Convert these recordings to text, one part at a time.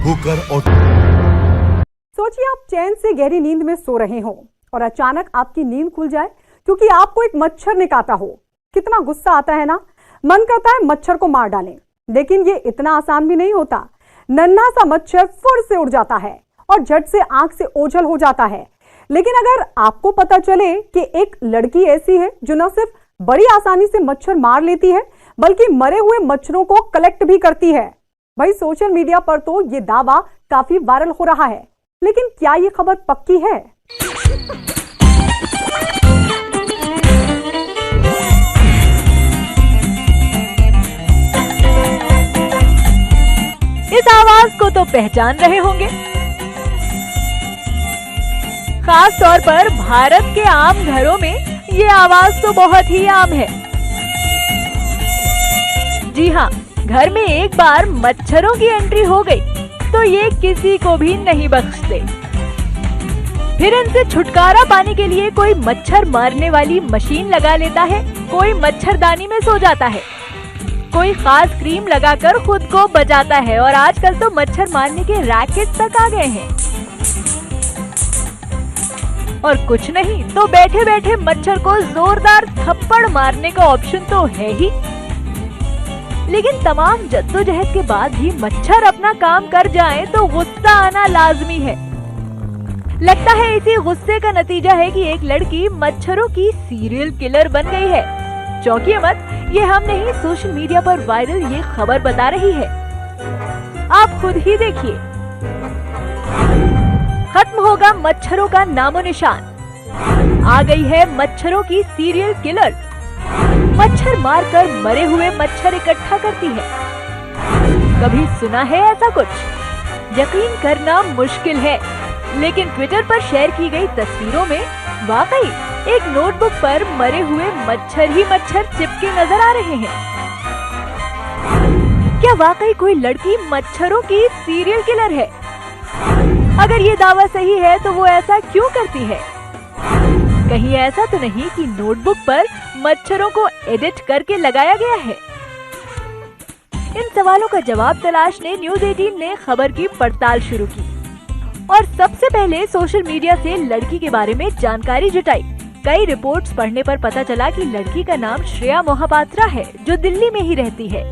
होकर और सोचिए आप चैन से गहरी नींद में सो रहे हो और अचानक आपकी नींद खुल जाए क्योंकि आपको एक मच्छर ने काटा हो। कितना गुस्सा आता है ना। मन करता है मच्छर को मार डालें, लेकिन ये इतना आसान भी नहीं होता। नन्हा सा मच्छर फुर से उड़ जाता है और झट से आंख से ओझल हो जाता है। लेकिन अगर आपको पता चले कि एक लड़की ऐसी है जो न सिर्फ बड़ी आसानी से मच्छर मार लेती है बल्कि मरे हुए मच्छरों को कलेक्ट भी करती है। भाई सोशल मीडिया पर तो ये दावा काफी वायरल हो रहा है, लेकिन क्या ये खबर पक्की है? इस आवाज को तो पहचान रहे होंगे। खास तौर पर भारत के आम घरों में ये आवाज तो बहुत ही आम है। जी हाँ, घर में एक बार मच्छरों की एंट्री हो गई तो ये किसी को भी नहीं बख्शते। फिर इनसे छुटकारा पाने के लिए कोई मच्छर मारने वाली मशीन लगा लेता है, कोई मच्छरदानी में सो जाता है, कोई खास क्रीम लगाकर खुद को बचाता है और आजकल तो मच्छर मारने के रैकेट तक आ गए हैं। और कुछ नहीं तो बैठे बैठे मच्छर को जोरदार थप्पड़ मारने का ऑप्शन तो है ही। लेकिन तमाम जद्दोजहद के बाद भी मच्छर अपना काम कर जाएं तो गुस्सा आना लाजमी है। लगता है इसी गुस्से का नतीजा है कि एक लड़की मच्छरों की सीरियल किलर बन गई है। चौंकिए मत, ये हम नहीं, सोशल मीडिया पर वायरल ये खबर बता रही है। आप खुद ही देखिए। खत्म होगा मच्छरों का नामो निशान। आ गई है मच्छरों की सीरियल किलर। मच्छर मारकर मरे हुए मच्छर इकट्ठा करती है। कभी सुना है ऐसा कुछ? यकीन करना मुश्किल है, लेकिन ट्विटर पर शेयर की गई तस्वीरों में वाकई एक नोटबुक पर मरे हुए मच्छर ही मच्छर चिपके नजर आ रहे हैं। क्या वाकई कोई लड़की मच्छरों की सीरियल किलर है? अगर ये दावा सही है तो वो ऐसा क्यों करती है? कहीं ऐसा तो नहीं कि नोटबुक पर मच्छरों को एडिट करके लगाया गया है? इन सवालों का जवाब तलाशने न्यूज़ 18 ने खबर की पड़ताल शुरू की और सबसे पहले सोशल मीडिया से लड़की के बारे में जानकारी जुटाई। कई रिपोर्ट्स पढ़ने पर पता चला कि लड़की का नाम श्रेया मोहपात्रा है, जो दिल्ली में ही रहती है।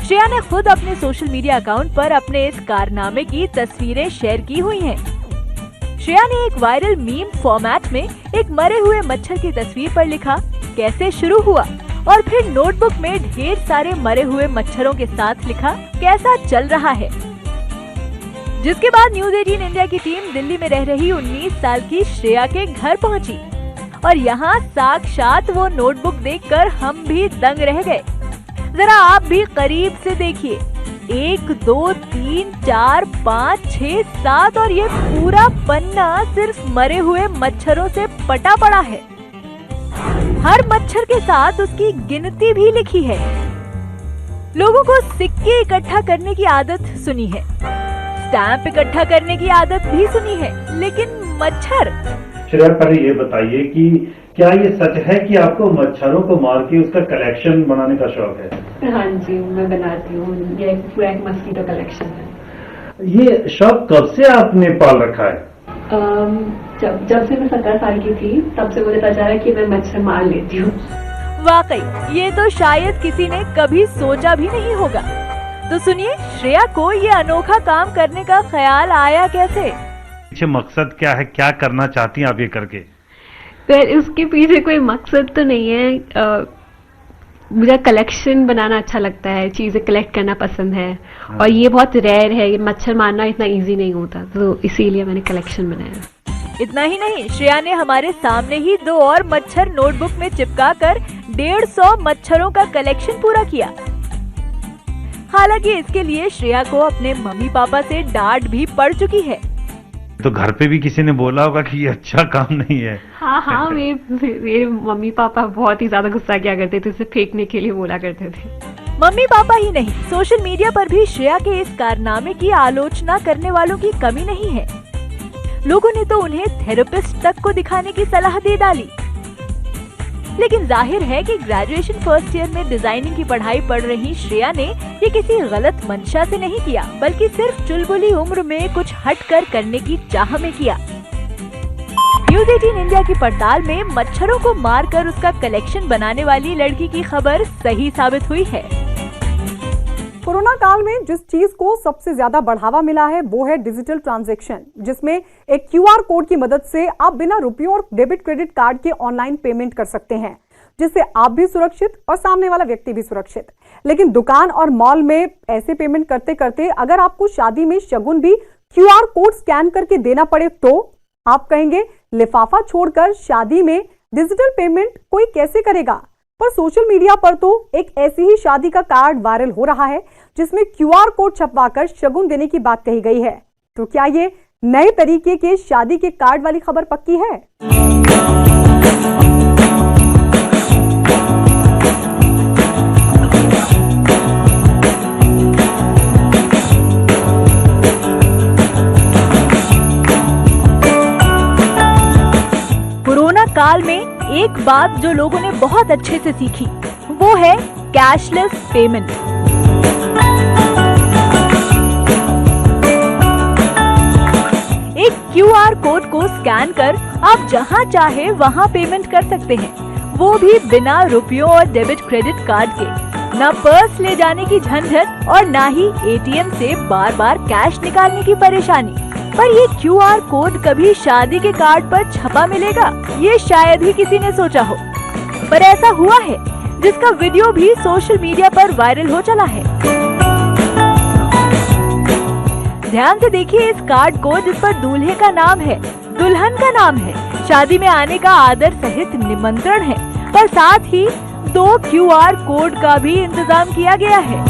श्रेया ने खुद अपने सोशल मीडिया अकाउंट पर अपने इस कारनामे की तस्वीरें शेयर की हुई हैं। श्रेया ने एक वायरल मीम फॉर्मेट में एक मरे हुए मच्छर की तस्वीर पर लिखा, कैसे शुरू हुआ, और फिर नोटबुक में ढेर सारे मरे हुए मच्छरों के साथ लिखा, कैसा चल रहा है। जिसके बाद न्यूज़ 18 इंडिया की टीम दिल्ली में रह रही 19 साल की श्रेया के घर पहुंची और यहाँ साक्षात वो नोटबुक देखकर हम भी दंग रह गए। जरा आप भी करीब से देखिए। 1 2 3 4 5 6 7 और ये पूरा पन्ना सिर्फ मरे हुए मच्छरों से पटा पड़ा है। हर मच्छर के साथ उसकी गिनती भी लिखी है। लोगों को सिक्के इकट्ठा करने की आदत सुनी है, स्टैंप इकट्ठा करने की आदत भी सुनी है, लेकिन मच्छर? श्रेया, पहले ये बताइए कि क्या ये सच है कि आपको मच्छरों को मार के उसका कलेक्शन बनाने का शौक है? हाँ जी, मैं बनाती हूँ। ये पूरा एक मस्कीटो कलेक्शन है। ये शौक कब से आपने पाल रखा है? जब से मैं 17 साल की थी तब से मुझे पता चला कि मैं मच्छर मार लेती हूँ। वाकई ये तो शायद किसी ने कभी सोचा भी नहीं होगा। तो सुनिए, श्रेया को ये अनोखा काम करने का ख्याल आया कैसे? पीछे मकसद क्या है, क्या करना चाहती हैं आप ये करके? फिर उसके पीछे कोई मकसद तो नहीं है। मुझे कलेक्शन बनाना अच्छा लगता है, चीजें कलेक्ट करना पसंद है। हाँ। और ये बहुत रेयर है, ये मच्छर मारना इतना इजी नहीं होता, तो इसीलिए मैंने कलेक्शन बनाया। इतना ही नहीं, श्रेया ने हमारे सामने ही 2 और मच्छर नोटबुक में चिपका कर 150 मच्छरों का कलेक्शन पूरा किया। हालांकि इसके लिए श्रेया को अपने मम्मी पापा से डांट भी पड़ चुकी है। तो घर पे भी किसी ने बोला होगा कि ये अच्छा काम नहीं है? हाँ, मेरे मम्मी पापा बहुत ही ज्यादा गुस्सा किया करते थे, उसे फेंकने के लिए बोला करते थे। मम्मी पापा ही नहीं, सोशल मीडिया पर भी श्रेया के इस कारनामे की आलोचना करने वालों की कमी नहीं है। लोगों ने तो उन्हें थेरेपिस्ट तक को दिखाने की सलाह दे डाली। लेकिन जाहिर है कि ग्रेजुएशन फर्स्ट ईयर में डिजाइनिंग की पढ़ाई पढ़ रही श्रेया ने ये किसी गलत मंशा से नहीं किया, बल्कि सिर्फ चुलबुली उम्र में कुछ हटकर करने की चाह में किया। न्यूज़ 18 इंडिया की पड़ताल में मच्छरों को मारकर उसका कलेक्शन बनाने वाली लड़की की खबर सही साबित हुई है। कोरोना काल में जिस चीज को सबसे ज्यादा बढ़ावा मिला है वो है डिजिटल ट्रांजैक्शन, जिसमें एक क्यूआर कोड की मदद से आप बिना रुपयों और डेबिट क्रेडिट कार्ड के ऑनलाइन पेमेंट कर सकते हैं, जिससे आप भी सुरक्षित और सामने वाला व्यक्ति भी सुरक्षित। लेकिन दुकान और मॉल में ऐसे पेमेंट करते करते अगर आपको शादी में शगुन भी क्यूआर कोड स्कैन करके देना पड़े तो आप कहेंगे लिफाफा छोड़कर शादी में डिजिटल पेमेंट कोई कैसे करेगा। पर सोशल मीडिया पर तो एक ऐसी ही शादी का कार्ड वायरल हो रहा है जिसमें क्यूआर कोड छपवाकर शगुन देने की बात कही गई है। तो क्या ये नए तरीके के शादी के कार्ड वाली खबर पक्की है? कोरोना काल में एक बात जो लोगों ने बहुत अच्छे से सीखी वो है कैशलेस पेमेंट। एक क्यूआर कोड को स्कैन कर आप जहां चाहे वहां पेमेंट कर सकते हैं, वो भी बिना रुपयों और डेबिट क्रेडिट कार्ड के। ना पर्स ले जाने की झंझट और ना ही एटीएम से बार बार कैश निकालने की परेशानी। पर ये क्यूआर कोड कभी शादी के कार्ड पर छपा मिलेगा, ये शायद ही किसी ने सोचा हो। पर ऐसा हुआ है, जिसका वीडियो भी सोशल मीडिया पर वायरल हो चला है। ध्यान से देखिए इस कार्ड को, जिस पर दूल्हे का नाम है, दुल्हन का नाम है, शादी में आने का आदर सहित निमंत्रण है, पर साथ ही 2 क्यूआर कोड का भी इंतजाम किया गया है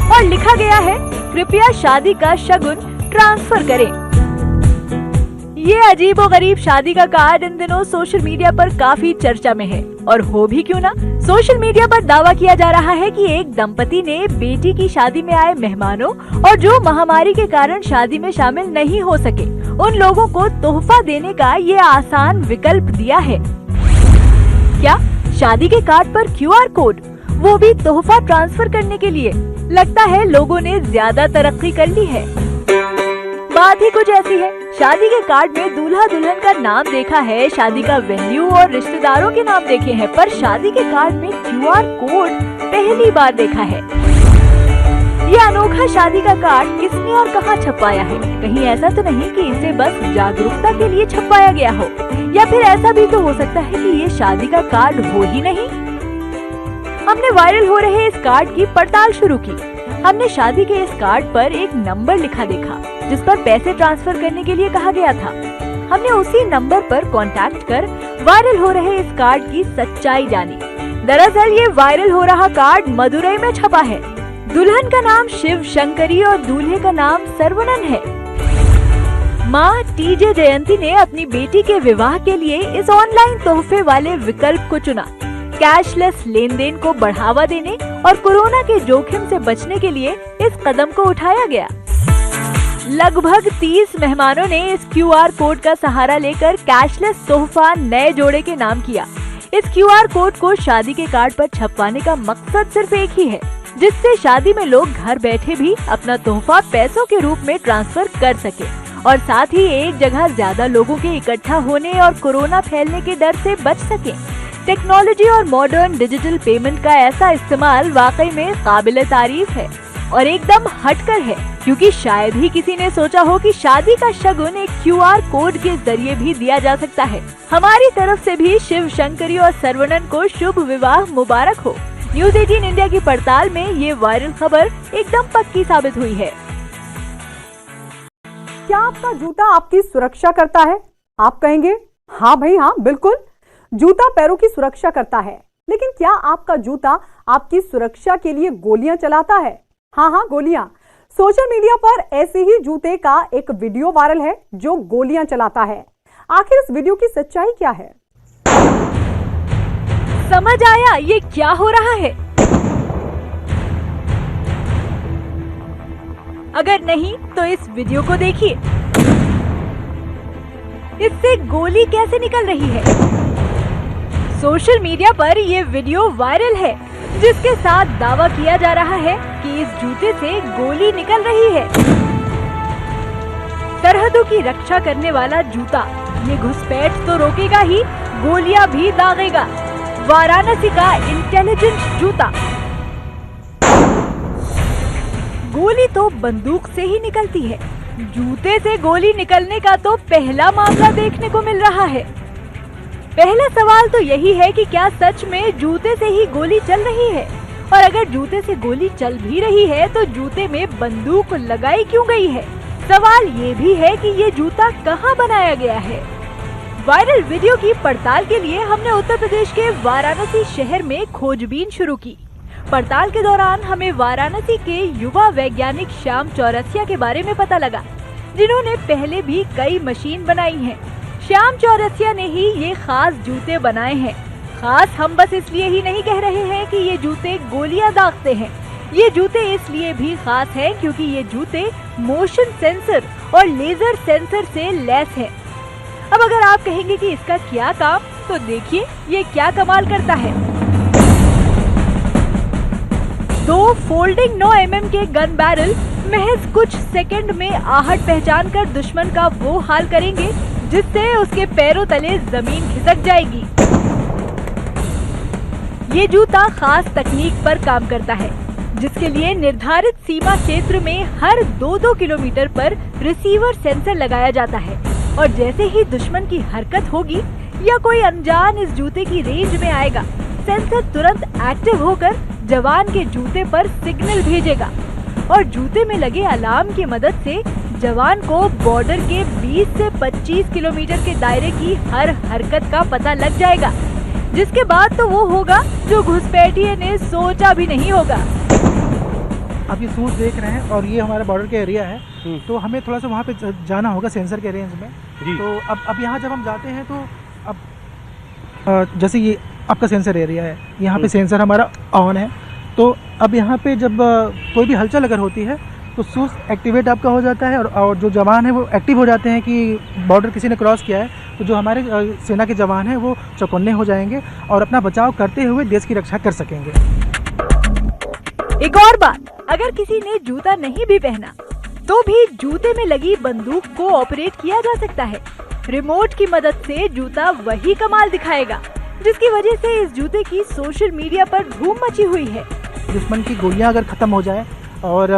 और लिखा गया है कृपया शादी का शगुन ट्रांसफर करें। ये अजीबोगरीब शादी का कार्ड इन दिनों सोशल मीडिया पर काफी चर्चा में है। और हो भी क्यों ना, सोशल मीडिया पर दावा किया जा रहा है कि एक दंपति ने बेटी की शादी में आए मेहमानों और जो महामारी के कारण शादी में शामिल नहीं हो सके उन लोगों को तोहफा देने का ये आसान विकल्प दिया है। क्या शादी के कार्ड पर क्यूआर कोड, वो भी तोहफा ट्रांसफर करने के लिए? लगता है लोगों ने ज्यादा तरक्की कर ली है। बात ही कुछ ऐसी है, शादी के कार्ड में दूल्हा दुल्हन का नाम देखा है, शादी का वेन्यू और रिश्तेदारों के नाम देखे हैं, पर शादी के कार्ड में क्यूआर कोड पहली बार देखा है। ये अनोखा शादी का कार्ड किसने और कहां छपवाया है? कहीं ऐसा तो नहीं कि इसे बस जागरूकता के लिए छपवाया गया हो, या फिर ऐसा भी तो हो सकता है कि ये शादी का कार्ड हो ही नहीं। हमने वायरल हो रहे इस कार्ड की पड़ताल शुरू की। हमने शादी के इस कार्ड पर एक नंबर लिखा देखा जिस पर पैसे ट्रांसफर करने के लिए कहा गया था। हमने उसी नंबर पर कांटेक्ट कर वायरल हो रहे इस कार्ड की सच्चाई जानी। दरअसल ये वायरल हो रहा कार्ड मदुरई में छपा है। दुल्हन का नाम शिव शंकरी और दूल्हे का नाम सर्वनन है। माँ टीजे जयंती ने अपनी बेटी के विवाह के लिए इस ऑनलाइन तोहफे वाले विकल्प को चुना। कैशलेस लेन देन को बढ़ावा देने और कोरोना के जोखिम से बचने के लिए इस कदम को उठाया गया। लगभग 30 मेहमानों ने इस क्यूआर कोड का सहारा लेकर कैशलेस तोहफा नए जोड़े के नाम किया। इस क्यूआर कोड को शादी के कार्ड पर छपवाने का मकसद सिर्फ एक ही है, जिससे शादी में लोग घर बैठे भी अपना तोहफा पैसों के रूप में ट्रांसफर कर सके और साथ ही एक जगह ज्यादा लोगों के इकट्ठा होने और कोरोना फैलने के डर से बच सके। टेक्नोलॉजी और मॉडर्न डिजिटल पेमेंट का ऐसा इस्तेमाल वाकई में काबिल तारीफ है और एकदम हटकर है, क्योंकि शायद ही किसी ने सोचा हो कि शादी का शगुन एक क्यूआर कोड के जरिए भी दिया जा सकता है। हमारी तरफ से भी शिव शंकरी और सर्वनन को शुभ विवाह मुबारक हो। न्यूज़ 18 इंडिया की पड़ताल में ये वायरल खबर एकदम पक्की साबित हुई है। क्या आपका जूता आपकी सुरक्षा करता है? आप कहेंगे हाँ भाई हाँ, बिल्कुल जूता पैरों की सुरक्षा करता है। लेकिन क्या आपका जूता आपकी सुरक्षा के लिए गोलियां चलाता है? हाँ, गोलियां। सोशल मीडिया पर ऐसे ही जूते का एक वीडियो वायरल है जो गोलियां चलाता है। आखिर इस वीडियो की सच्चाई क्या है? समझ आया ये क्या हो रहा है? अगर नहीं तो इस वीडियो को देखिए। इससे गोली कैसे निकल रही है। सोशल मीडिया पर ये वीडियो वायरल है, जिसके साथ दावा किया जा रहा है कि इस जूते से गोली निकल रही है। सरहदों की रक्षा करने वाला जूता ये घुसपैठ तो रोकेगा ही, गोलियां भी दागेगा। वाराणसी का इंटेलिजेंट जूता। गोली तो बंदूक से ही निकलती है, जूते से गोली निकलने का तो पहला मामला देखने को मिल रहा है। पहला सवाल तो यही है कि क्या सच में जूते से ही गोली चल रही है, और अगर जूते से गोली चल भी रही है तो जूते में बंदूक लगाई क्यों गई है। सवाल ये भी है कि ये जूता कहाँ बनाया गया है। वायरल वीडियो की पड़ताल के लिए हमने उत्तर प्रदेश के वाराणसी शहर में खोजबीन शुरू की। पड़ताल के दौरान हमें वाराणसी के युवा वैज्ञानिक श्याम चौरसिया के बारे में पता लगा, जिन्होंने पहले भी कई मशीन बनाई हैं। श्याम चौरसिया ने ही ये खास जूते बनाए हैं। खास हम बस इसलिए ही नहीं कह रहे हैं कि ये जूते गोलियां दागते हैं। ये जूते इसलिए भी खास हैं क्योंकि ये जूते मोशन सेंसर और लेजर सेंसर से लैस हैं। अब अगर आप कहेंगे कि इसका क्या काम, तो देखिए ये क्या कमाल करता है। 2 फोल्डिंग 9 mm के गन बैरल महज कुछ सेकंड में आहट पहचान कर दुश्मन का वो हाल करेंगे जिससे उसके पैरों तले जमीन खिसक जाएगी। ये जूता खास तकनीक पर काम करता है, जिसके लिए निर्धारित सीमा क्षेत्र में हर 2-2 किलोमीटर पर रिसीवर सेंसर लगाया जाता है, और जैसे ही दुश्मन की हरकत होगी या कोई अनजान इस जूते की रेंज में आएगा, सेंसर तुरंत एक्टिव होकर जवान के जूते पर सिग्नल भेजेगा, और जूते में लगे अलार्म की मदद से जवान को बॉर्डर के 20 से 25 किलोमीटर के दायरे की हर हरकत का पता लग जाएगा, जिसके बाद तो वो होगा जो घुसपैठिए ने सोचा भी नहीं होगा। आप ये सूट देख रहे हैं और ये हमारा बॉर्डर का एरिया है, तो हमें थोड़ा सा वहाँ पे जाना होगा सेंसर के रेंज में। तो अब यहाँ जब हम जाते हैं तो अब जैसे ये आपका सेंसर एरिया है, यहाँ पे सेंसर हमारा ऑन है, तो अब यहाँ पे जब कोई भी हलचल अगर होती है तो सूस एक्टिवेट आपका हो जाता है, और जो जवान है वो एक्टिव हो जाते हैं कि बॉर्डर किसी ने क्रॉस किया है, तो जो हमारे सेना के जवान हैं वो चौकन्ने हो जाएंगे और अपना बचाव करते हुए देश की रक्षा कर सकेंगे। एक और बात, अगर किसी ने जूता नहीं भी पहना तो भी जूते में लगी बंदूक को ऑपरेट किया जा सकता है। रिमोट की मदद से जूता वही कमाल दिखाएगा, जिसकी वजह से इस जूते की सोशल मीडिया पर धूम मची हुई है। दुश्मन की गोलियां अगर ख़त्म हो जाए और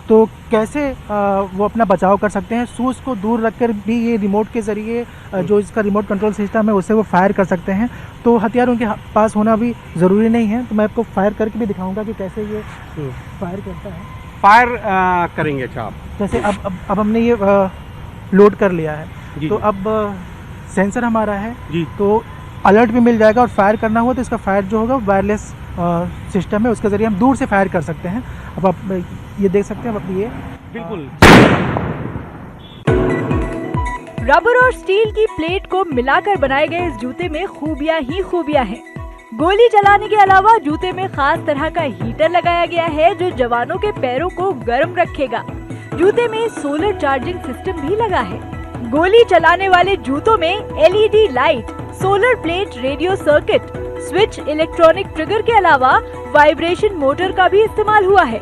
तो कैसे वो अपना बचाव कर सकते हैं। सूस को दूर रखकर भी ये रिमोट के ज़रिए जो इसका रिमोट कंट्रोल सिस्टम है उससे वो फायर कर सकते हैं। तो हथियार उनके पास होना भी ज़रूरी नहीं है, तो मैं आपको फायर करके भी दिखाऊंगा कि कैसे ये फायर करता है। फायर करेंगे अच्छा आप? जैसे अब हमने ये लोड कर लिया है, तो अब सेंसर हमारा है जी, तो अलर्ट भी मिल जाएगा, और फायर करना हुआ तो इसका फायर जो होगा वायरलेस सिस्टम है, उसके ज़रिए हम दूर से फायर कर सकते हैं। अब आप ये देख सकते हैं, अब ये बिल्कुल रबर और स्टील की प्लेट को मिलाकर बनाए गए इस जूते में खूबियां ही खूबियां हैं। गोली चलाने के अलावा जूते में खास तरह का हीटर लगाया गया है जो जवानों के पैरों को गर्म रखेगा। जूते में सोलर चार्जिंग सिस्टम भी लगा है। गोली चलाने वाले जूतों में LED light, solar plate, radio circuit, switch, electronic trigger के अलावा वाइब्रेशन मोटर का भी इस्तेमाल हुआ है।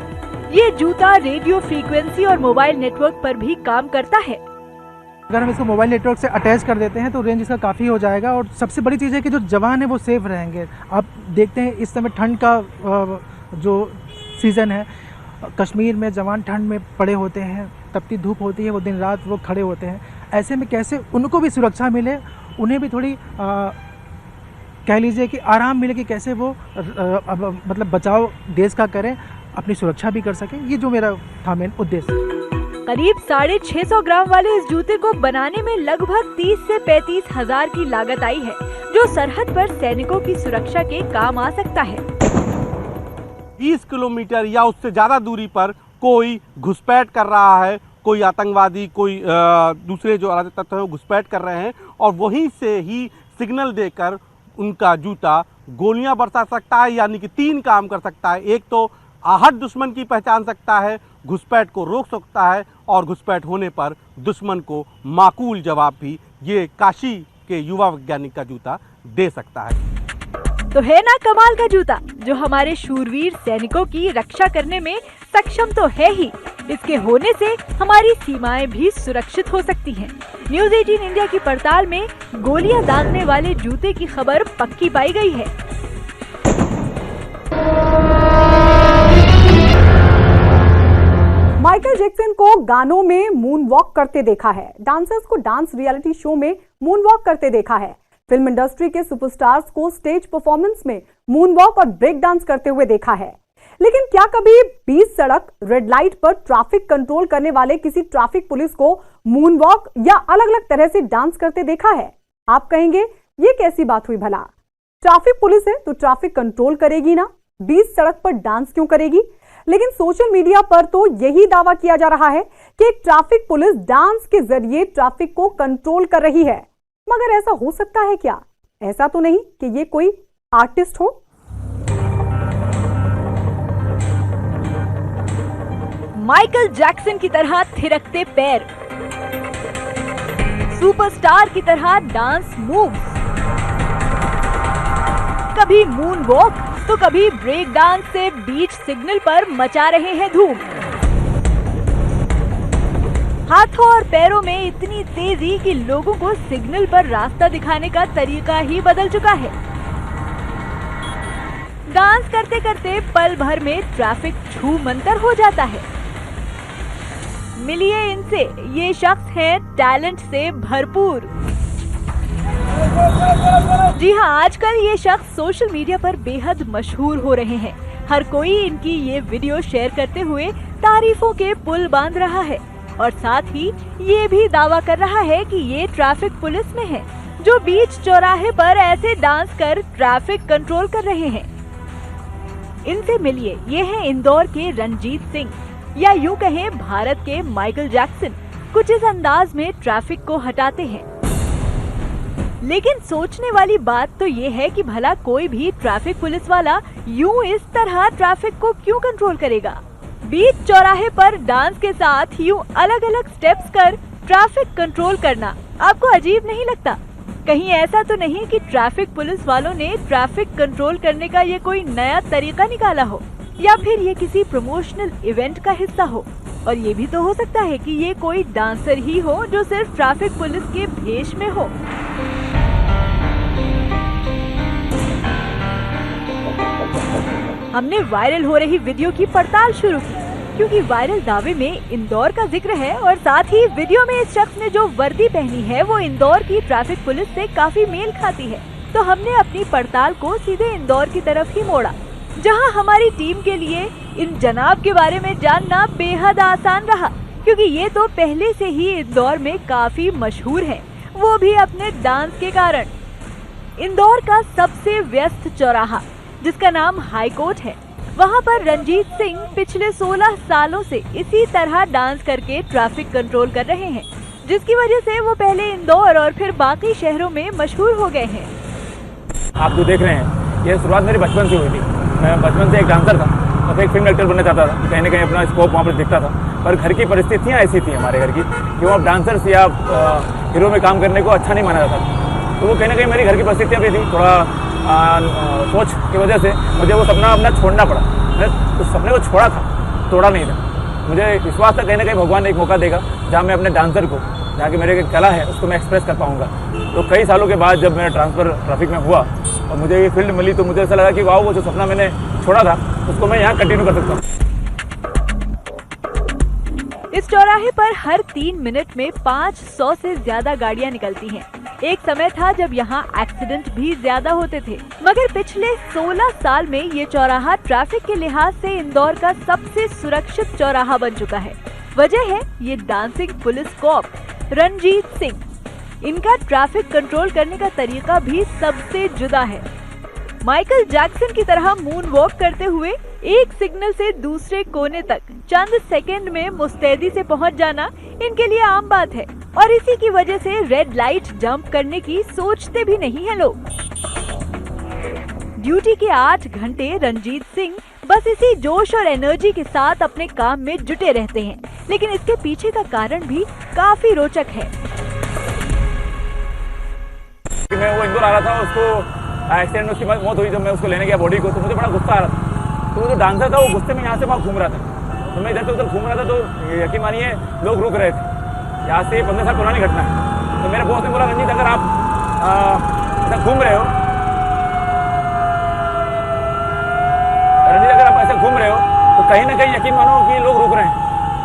ये जूता रेडियो फ्रीक्वेंसी और मोबाइल नेटवर्क पर भी काम करता है। अगर हम इसको मोबाइल नेटवर्क से अटैच कर देते हैं तो रेंज इसका काफ़ी हो जाएगा, और सबसे बड़ी चीज़ है कि जो जवान है वो सेफ रहेंगे। आप देखते हैं इस समय ठंड का जो सीज़न है, कश्मीर में जवान ठंड में पड़े होते हैं, तपती धूप होती है, वो दिन रात वो खड़े होते हैं। ऐसे में कैसे उनको भी सुरक्षा मिले, उन्हें भी थोड़ी कह लीजिए कि आराम मिले कि कैसे वो मतलब बचाव देश का करें, अपनी सुरक्षा भी कर सकें। ये जो मेरा था मेन उद्देश्य। करीब 650 ग्राम वाले इस जूते को बनाने में लगभग 30 से 35 हजार की लागत आई है, जो सरहद पर सैनिकों की सुरक्षा के काम आ सकता है। 20 किलोमीटर या उससे ज़्यादा दूरी पर कोई घुसपैठ कर रहा है, कोई आतंकवादी, कोई दूसरे जो अराजक तत्व हैं वो घुसपैठ कर रहे हैं, और वहीं से ही सिग्नल देकर उनका जूता गोलियां बरसा सकता है, यानी कि 3 काम कर सकता है। एक तो आहट दुश्मन की पहचान सकता है, घुसपैठ को रोक सकता है, और घुसपैठ होने पर दुश्मन को माकूल जवाब भी ये काशी के युवा वैज्ञानिक का जूता दे सकता है। तो है ना कमाल का जूता, जो हमारे शूरवीर सैनिकों की रक्षा करने में सक्षम तो है ही, इसके होने से हमारी सीमाएं भी सुरक्षित हो सकती हैं। न्यूज़ 18 इंडिया की पड़ताल में गोलियां दागने वाले जूते की खबर पक्की पाई गई है। माइकल जैक्सन को गानों में मून वॉक करते देखा है, डांसर्स को डांस रियलिटी शो में मून वॉक करते देखा है, फिल्म इंडस्ट्री के सुपरस्टार्स को स्टेज परफॉर्मेंस में मून वॉक और ब्रेक डांस करते हुए देखा है। लेकिन क्या कभी बीच सड़क रेड लाइट पर ट्रैफिक कंट्रोल करने वाले किसी ट्रैफिक पुलिस को मून वॉक या अलग अलग तरह से डांस करते देखा है? आप कहेंगे ये कैसी बात हुई भला? ट्रैफिक पुलिस है तो ट्रैफिक कंट्रोल करेगी ना, बीच सड़क पर डांस क्यों करेगी? लेकिन सोशल मीडिया पर तो यही दावा किया जा रहा है कि ट्रैफिक पुलिस डांस के जरिए ट्रैफिक को कंट्रोल कर रही है। मगर ऐसा हो सकता है क्या? ऐसा तो नहीं कि ये कोई आर्टिस्ट हो? माइकल जैक्सन की तरह थिरकते पैर, सुपरस्टार की तरह डांस मूव्स, कभी मून वॉक तो कभी ब्रेक डांस से बीच सिग्नल पर मचा रहे हैं धूम। हाथों और पैरों में इतनी तेजी कि लोगों को सिग्नल पर रास्ता दिखाने का तरीका ही बदल चुका है। डांस करते करते पल भर में ट्रैफिक छूमंतर हो जाता है। मिलिए इनसे, ये शख्स हैं टैलेंट से भरपूर। जी हाँ, आजकल ये शख्स सोशल मीडिया पर बेहद मशहूर हो रहे हैं। हर कोई इनकी ये वीडियो शेयर करते हुए तारीफों के पुल बांध रहा है और साथ ही ये भी दावा कर रहा है कि ये ट्रैफिक पुलिस में है, जो बीच चौराहे पर ऐसे डांस कर ट्रैफिक कंट्रोल कर रहे हैं। इनसे मिलिए, ये हैं इंदौर के रंजीत सिंह, या यूं कहें भारत के माइकल जैक्सन। कुछ इस अंदाज में ट्रैफिक को हटाते हैं। लेकिन सोचने वाली बात तो ये है कि भला कोई भी ट्रैफिक पुलिस वाला यूं इस तरह ट्रैफिक को क्यों कंट्रोल करेगा? बीच चौराहे पर डांस के साथ यूं अलग अलग स्टेप्स कर ट्रैफिक कंट्रोल करना आपको अजीब नहीं लगता? कहीं ऐसा तो नहीं कि ट्रैफिक पुलिस वालों ने ट्रैफिक कंट्रोल करने का ये कोई नया तरीका निकाला हो, या फिर ये किसी प्रमोशनल इवेंट का हिस्सा हो? और ये भी तो हो सकता है कि ये कोई डांसर ही हो जो सिर्फ ट्रैफिक पुलिस के भेष में हो। हमने वायरल हो रही वीडियो की पड़ताल शुरू की, क्योंकि वायरल दावे में इंदौर का जिक्र है और साथ ही वीडियो में इस शख्स ने जो वर्दी पहनी है वो इंदौर की ट्रैफिक पुलिस से काफी मेल खाती है। तो हमने अपनी पड़ताल को सीधे इंदौर की तरफ ही मोड़ा, जहां हमारी टीम के लिए इन जनाब के बारे में जानना बेहद आसान रहा, क्योंकि ये तो पहले से ही इंदौर में काफी मशहूर हैं, वो भी अपने डांस के कारण। इंदौर का सबसे व्यस्त चौराहा, जिसका नाम हाई कोर्ट है, वहां पर रंजीत सिंह पिछले 16 सालों से इसी तरह डांस करके ट्रैफिक कंट्रोल कर रहे हैं, जिसकी वजह से वो पहले इंदौर और फिर बाकी शहरों में मशहूर हो गए हैं। आप जो देख रहे हैं, ये शुरुआत मेरी बचपन से हुई थी। मैं बचपन से एक डांसर था और एक फिल्म एक्टर बनना चाहता था। कहीं ना कहीं अपना स्कोप वहाँ पर दिखता था, पर घर की परिस्थितियाँ ऐसी थी हमारे घर की कि वो अब डांसर्स या हीरो में काम करने को अच्छा नहीं माना जाता था। तो वो कहीं ना कहीं मेरी घर की परिस्थितियाँ भी थी, थोड़ा सोच की वजह से मुझे वो सपना अपना छोड़ना पड़ा। मैंने उस सपने को छोड़ा था, तोड़ा नहीं था। मुझे विश्वास था कहीं ना कहीं भगवान एक मौका देगा जहाँ मैं अपने डांसर को, जहाँ की मेरे कला है, उसको मैं एक्सप्रेस कर पाऊँगा। तो कई सालों के बाद जब मेरा ट्रांसफ़र ट्रैफिक में हुआ और मुझे ये फील्ड मिली, तो मुझे ऐसा लगा कि वाह, वो जो सपना मैंने छोड़ा था उसको मैं यहाँ कंटिन्यू कर सकता हूँ। इस चौराहे पर हर 3 मिनट में 500 से ज्यादा गाड़ियां निकलती हैं। एक समय था जब यहाँ एक्सीडेंट भी ज्यादा होते थे, मगर पिछले 16 साल में ये चौराहा ट्रैफिक के लिहाज से इंदौर का सबसे सुरक्षित चौराहा बन चुका है। वजह है ये dancing police cop Ranjit Singh. इनका ट्रैफिक कंट्रोल करने का तरीका भी सबसे जुदा है। माइकल जैक्सन की तरह मून वॉक करते हुए एक सिग्नल से दूसरे कोने तक चंद सेकंड में मुस्तैदी से पहुंच जाना इनके लिए आम बात है, और इसी की वजह से रेड लाइट जंप करने की सोचते भी नहीं है लोग। ड्यूटी के 8 घंटे रंजीत सिंह बस इसी जोश और एनर्जी के साथ अपने काम में जुटे रहते हैं, लेकिन इसके पीछे का कारण भी काफी रोचक है। मैं वो इंदौर आ रहा था, उसको एक्सीडेंट में उसकी मौत हुई, जब मैं उसको लेने गया बॉडी को, तो मुझे बड़ा गुस्सा आ रहा था। तो वो जो डांसर था वो गुस्से में यहाँ से वहाँ घूम रहा था, तो मैं इधर से उधर घूम रहा था, तो यकीन मानिए लोग रुक रहे थे। यहाँ से 15 साल पुरानी घटना है। तो मेरे बॉस ने बोला, रंजीत अगर आप ऐसा घूम रहे हो, रंजीत अगर आप ऐसा घूम रहे हो तो कहीं ना कहीं यकीन मानो कि लोग रुक रहे हैं,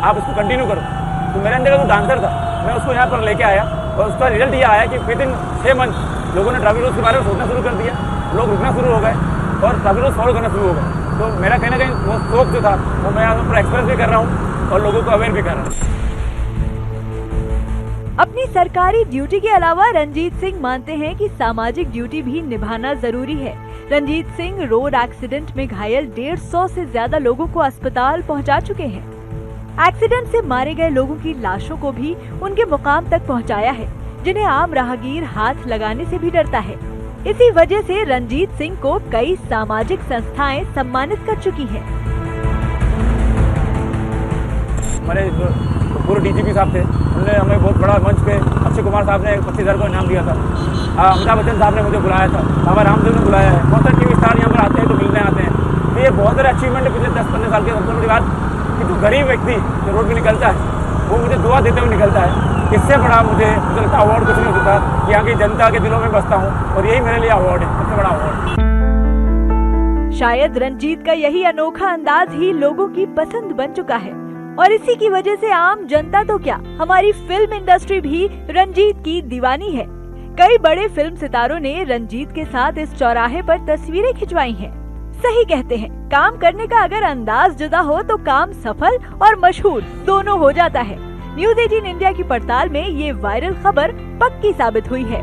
आप इसको कंटिन्यू करो। तो मेरे अंदर का जो डांसर था, मैं उसको यहाँ पर लेके आया और उसका रिजल्ट ये आया कि विद इन 6 मंथ लोगों ने ट्रैफिक रूल्स के बारे में सोचना शुरू कर दिया, लोग रुकना शुरू हो गए और ट्रैफिक रूल्स फॉलो करना शुरू हो गए। तो मेरा कहीं ना कहीं वो शौक जो था वो मैं यहाँ पर एक्सप्रेस भी कर रहा हूँ और लोगों को अवेयर भी कर रहा हूँ। अपनी सरकारी ड्यूटी के अलावा रंजीत सिंह मानते हैं कि सामाजिक ड्यूटी भी निभाना जरूरी है। रंजीत सिंह रोड एक्सीडेंट में घायल 150 से ज्यादा लोगों को अस्पताल पहुंचा चुके हैं। एक्सीडेंट से मारे गए लोगों की लाशों को भी उनके मुकाम तक पहुंचाया है, जिन्हें आम राहगीर हाथ लगाने से भी डरता है। इसी वजह से रंजीत सिंह को कई सामाजिक संस्थाएं सम्मानित कर चुकी हैं। हमारे पूर्व डीजीपी साहब थे, उन्होंने हमें बहुत बड़ा मंच पे अक्षय कुमार साहब ने 25,000 को इनाम दिया था। अमिताभ बच्चन साहब ने मुझे बुलाया था, बाबा रामदेव ने बुलाया है। बहुत सारे टीवी स्टार यहाँ पर आते हैं तो मिलने आते हैं। तो ये बहुत सारे अचीवमेंट है पिछले 10-15 साल के। सबसे बड़ी बात कि जो गरीब व्यक्ति जो रोड पे निकलता है वो मुझे दुआ देते हुए निकलता है। इससे बड़ा मुझे लगता है अवार्ड कुछ नहीं हो सकता कि यहाँ की जनता के दिलों में बसता हूँ और यही मेरे लिए अवार्ड है, सबसे बड़ा अवार्ड। शायद रंजीत का यही अनोखा अंदाज ही लोगों की पसंद बन चुका है और इसी की वजह से आम जनता तो क्या, हमारी फिल्म इंडस्ट्री भी रंजीत की दीवानी है। कई बड़े फिल्म सितारों ने रंजीत के साथ इस चौराहे पर तस्वीरें खिंचवाई हैं। सही कहते हैं, काम करने का अगर अंदाज जुदा हो तो काम सफल और मशहूर दोनों हो जाता है। न्यूज़ 18 इंडिया की पड़ताल में ये वायरल खबर पक्की साबित हुई है।